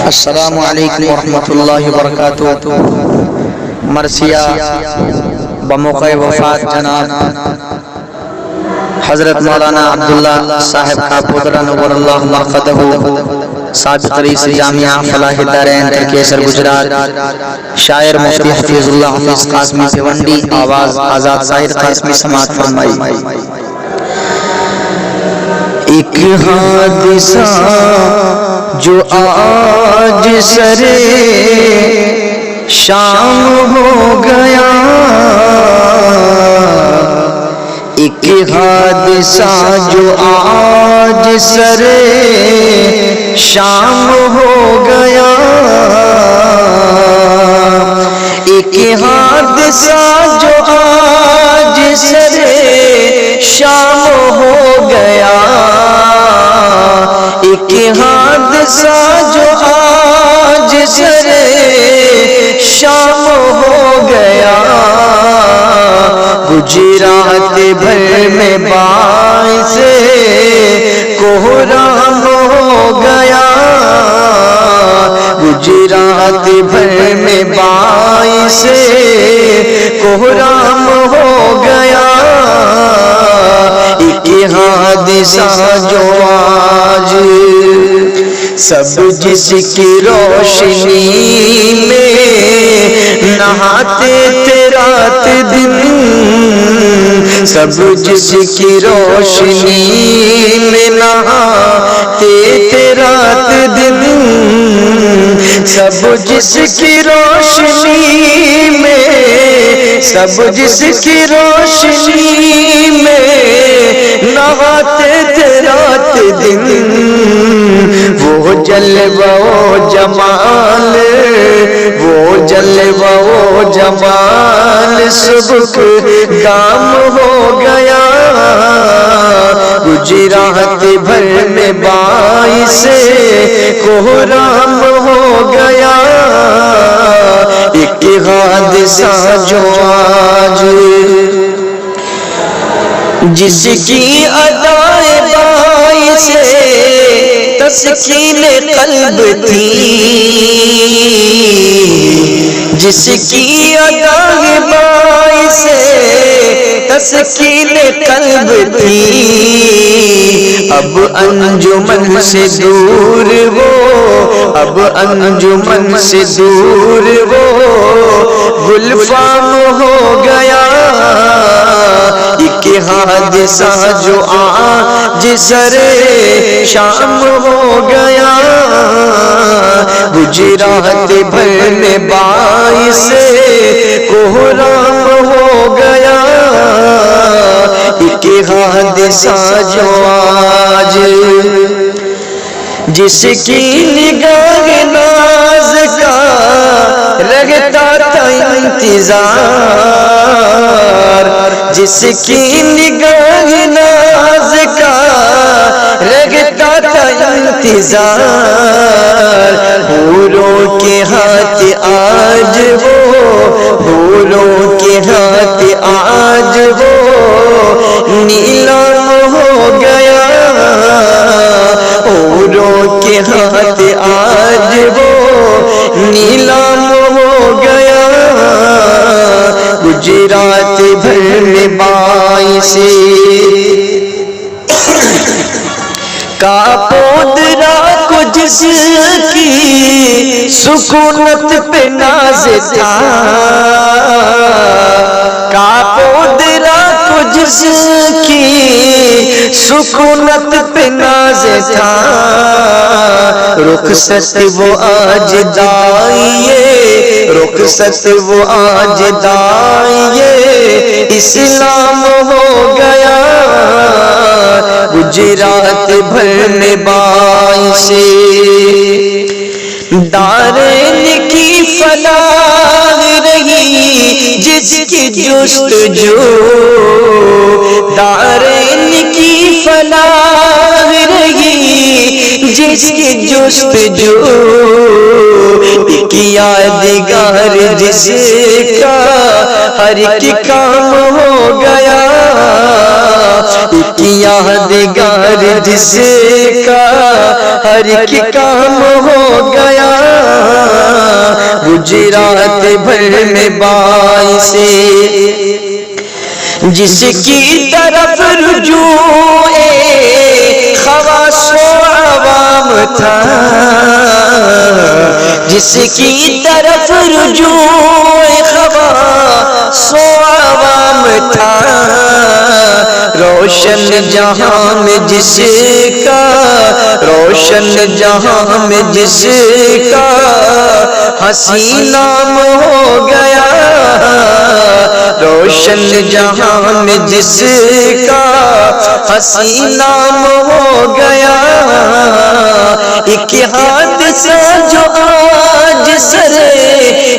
السلام علیکم ورحمۃ اللہ وبرکاتہ۔ مرثیہ بموقع وفات جناب حضرت مولانا عبداللہ صاحب کا پودرہ نور اللہ مرقدہ سابق رئیس جامعہ فلاح الدارین ترکیسر گجرات، شاعر مفتی حفیظ اللہ حفیظ قاسمی پیونڈی، آواز آزاد ظاہر قاسمی سماعت فرمائی۔ ایک حادثہ جو آج سرے شام ہو گیا، ایک حادثہ جو آج سرے شام ہو گیا، ایک حادثہ جو آج سرے شام ہو گیا، ایک حادثہ جو آج سرے شام ہو گیا، گجرات بھر میں باعث کوہرام ہو گیا، گجرات بھر میں باعث کوہرام ہو گیا، ایک حادثہ جو آج سب جس کی روشنی میں نہاتے تھے رات دن، سب جس کی روشنی میں نہاتے تھے رات دن، سب جس کی روشنی میں، سب جس کی روشنی میں نہاتے تھے رات دن، وہ جلوہ و جمال، وہ جلوہ و جمال صبح ہو گیا، گجرات بھر میں باعث کوہرام ہو گیا، ایک حادثہ جو آج جس کی ادائے باعث تسکین قلب تھی، جس کی ادائے باعث تسکین قلب تھی، اب انجمن سے دور وہ، اب انجمن سے دور وہ گلفام ہو گیا، ایک حادثہ جو آج سرے شام ہو گیا، گجرات بھر میں باعث کوہرام ہو گیا، ایک حادثہ جو آج جس کی نگاہ ناز کا لگتا تھا انتظار، جس کی نگاہ ناز کا لگتا تھا انتظار، حوروں کے ہاتھ آج وہ، حوروں کے ہاتھ آج وہ نیلام ہو گیا، حوروں کے ہاتھ آج وہ نیلام ہو گیا، گجرات بھر میں باعث کا پودرا کو جس کی سکونت پہ ناز تھا، کا پودرا کو جس کی سکونت پہ ناز تھا، رخصت وہ آج دائیے، رخصت وہ آج دائیے اسلام ہو گیا، گجرات بھر میں باعث دارین کی فلاح رہی، جس کی جستجو، دارین کی فلاح رہی، جس کی جستجو، ایک یادگار دیگر جس کا ہر ایک کام ہو گیا، ایک یادگار جس کا ہر ایک کام ہو گیا، گجرات بھر میں باعث جس کی طرف رجوع خواص و عوام تھا، جس کی طرف رجوع خواص و عوام تھا، روشن جہاں میں جس کا، روشن جہاں میں جس کا حسین نام ہو گیا، روشن جہاں میں جس کا حسین نام ہو گیا، ایک حادثہ جو آج سر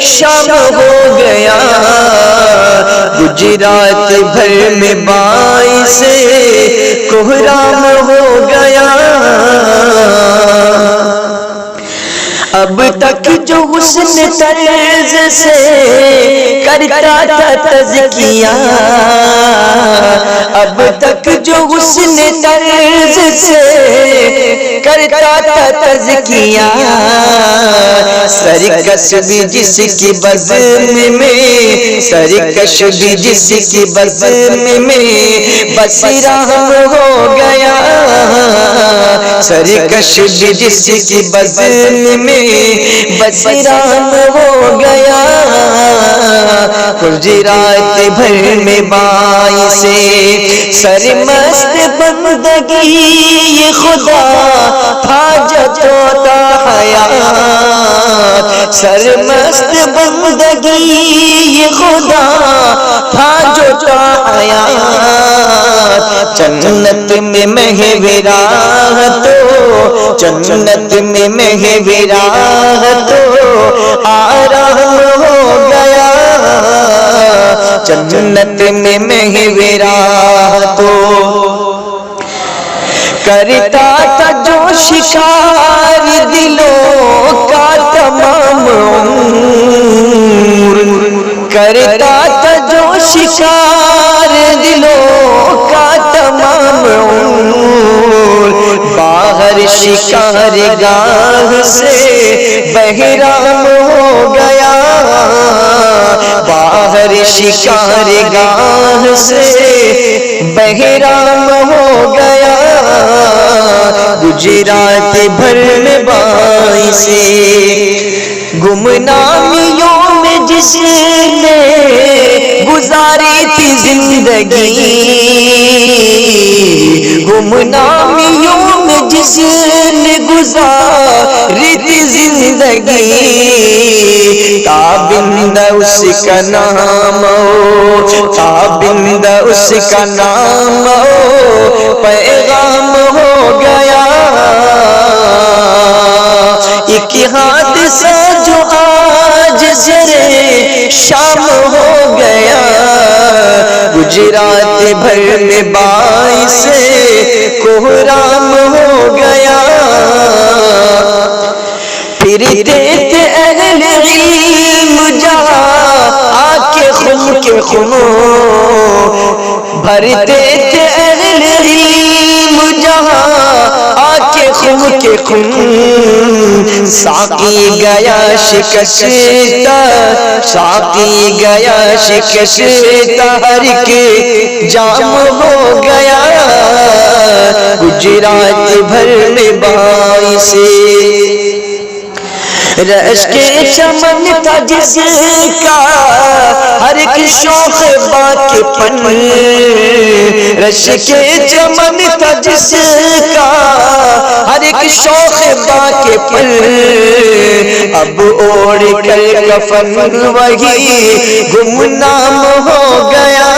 شام ہو گیا، گجرات بھر میں باعث کوہرام ہو گیا۔ اب تک جو حسن طرز سے کرتا تھا تزکیہ، اب تک جو حسن طرز سے کرتا تھا تزکیہ، سرکش بھی جس کی بزم میں، سرکش بھی جس کی بزم میں بس رحم ہو گیا، سرکش بھی جس کی بزم میں بس رحم ہو گیا، گجرات بھر میں باعث سرمست بندگی یہ خدا حاجت ہوتا حیات، سرمست بندگی یہ خدا حاجت حیات، جنت میں محو راحت، جنت میں محو راحت آرام ہو گیا، جنت میں محو راحت کرتا تھا جو شکار دلوں کا تمام عمر، کرتا تھا جو شکار دلوں کا تمام عمر، باہر شکار گاہ سے بہرام ہو گیا، باہر شکار گاہ سے بہرام ہو گیا، گجرات بھر میں باعث گمنامیوں میں جس نے گزاری تھی زندگی، گمنامیوں میں جس نے گزاری تھی زندگی، تابندہ اس کا نام ہو، تابندہ اس کا نام ہو، پیغام ہو گیا، ایک حادثہ جو آج سرے شام ہو گیا، گجرات بھر میں باعث کوہرام ہو گیا، پھرتے تھے اہل علم جہاں آ کے خم کے خموں، بھرتے تھے اہل علم جہاں آ کے خم کے خم، ساقی گیا شکستہ، ساقی گیا شکستہ ہر کے جام ہو گیا، گجرات بھر میں باعث رش کے چمن تھا جس کا ہر ایک شوخ باغ پن، رش کے چمن تھا جس کا ہر ایک شوخ باغ پن، اب اوڑھ کر کفن وہی گمنام ہو گیا،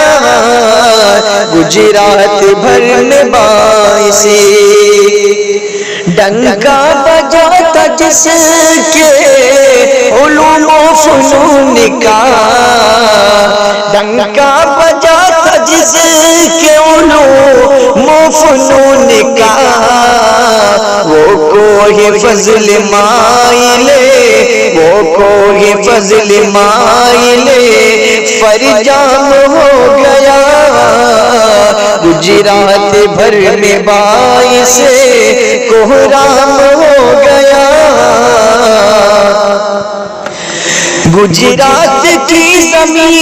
گجرات بھر میں باعث ڈنکا بجاتا جس کے علوم و فنون کا، ڈنکا بجاتا جس کے علوم و فنون کا، وہ کوہ فضل مائلے وہ کوہ فضل مائل فرجام ہو گیا، گجرات بھر میں باعث کوہرام ہو گیا۔ گجرات کی زمین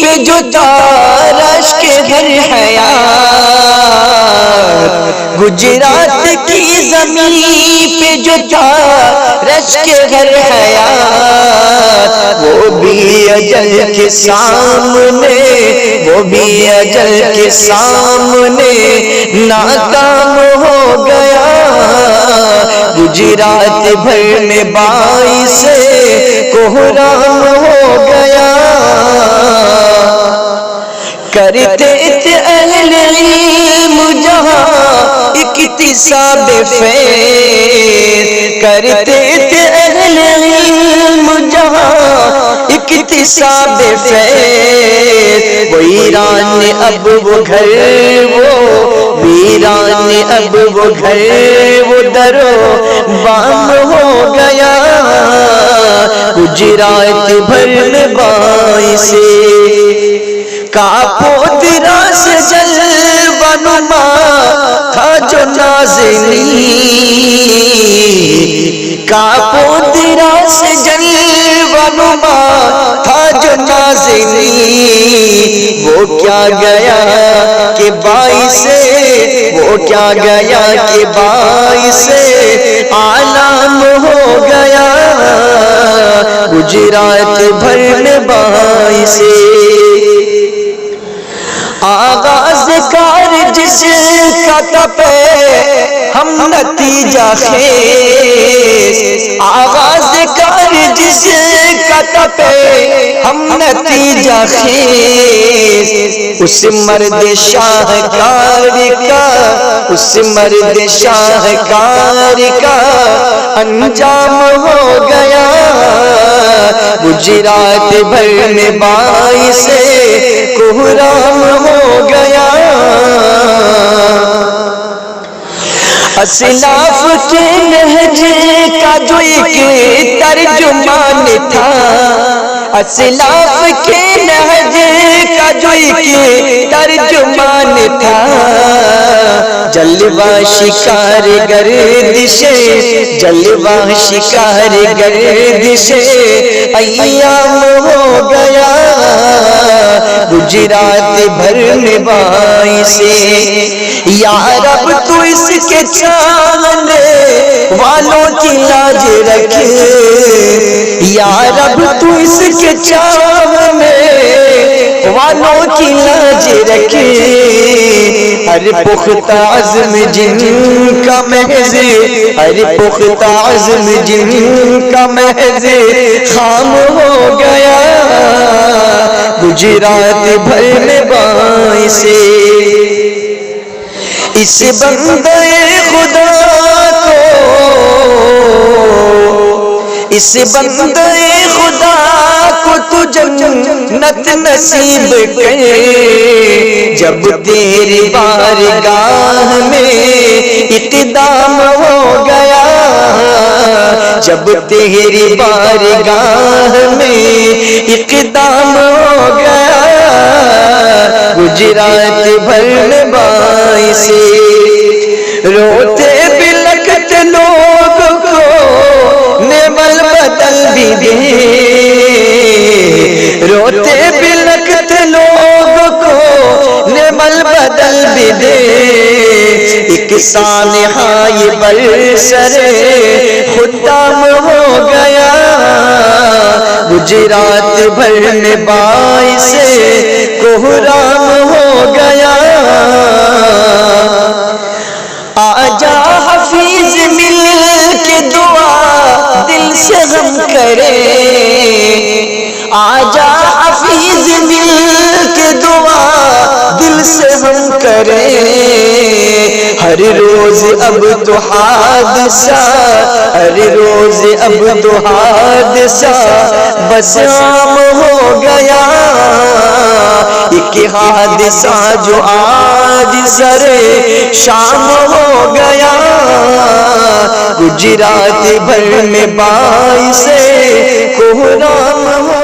پہ جو تارش کے گھر حیات، گجرات کی زمین پہ جو تارش کے گھر حیات، وہ بھی اجل کے سامنے، وہ بھی اجل کے سامنے ناکام ہو گیا، گجرات بھر میں باعث کوہرام ہو گیا۔ کرتے تھے اہل علم جہاں اکتساب فیض، کرتے تھے اہل علم جہاں اکتساب فیض، ویران اب وہ گھر، وہ ویران اب وہ گھر، وہ درو بام ہو گیا، گجرات بھر میں باعث کاپودرا سے جلوہ نما تھا جو نازنین، کاپودرا سے جلوہ نما تھا جو نازنین، وہ کیا گیا کہ باعث، وہ کیا گیا کہ باعث عالم ہو گیا، گجرات بھر میں باعث آغاز کار جس کا تپے ہم نتیجہ خیز، آغاز کار جس کا تپے ہم نتیجہ خیز، اس مرد شاہکار کا، اس مرد شاہکار کا انجام ہو گیا، گجرات بھر میں باعث کوہرام ہو گیا۔ اسلاف کے لہجے کا جو ایک ترجمان تھا، اسلاف کے لہجے کا جو ایک ترجمان تھا، جلوہ شکار گردشیں، جلوہ شکار گردشیں ایام ہو گیا، گجرات بھر میں باعث یا رب تو اس کے چاہنے والوں کی لاج رکھے، یا رب تو اس کے چاہنے والوں کی لاج رکھے، ہر پختہ عزم جن کا محض، ہر پختہ عزم جن کا محض خام ہو گیا، گجرات بھر میں باعث اس بندے خدا کو، اس بندے خدا کو تو جنت نصیب کر، جب تیری بارگاہ میں اقدام ہو گیا، جب تیری بارگاہ میں اقدام ہو گیا، گجرات بھر میں باعث روتے بلکتے لوگ کو نعمل بدل بھی دے، روتے بلکتے لوگ کو نعمل بدل بھی دے، ایک سانحہ برسر خدام ہو گیا، گجرات بھر میں باعث کوہرام ہو گیا، آجا حفیظ مل کے دعا دل سے ہم کرے، آجا حفیظ مل کے دعا دل سے ہم کرے، ہر ہر روز اب تو حادثہ، ہر روز اب تو حادثہ بس عام ہو گیا، ایک حادثہ جو آج سرے شام ہو گیا، گجرات بھر میں باعث کوہرام ہو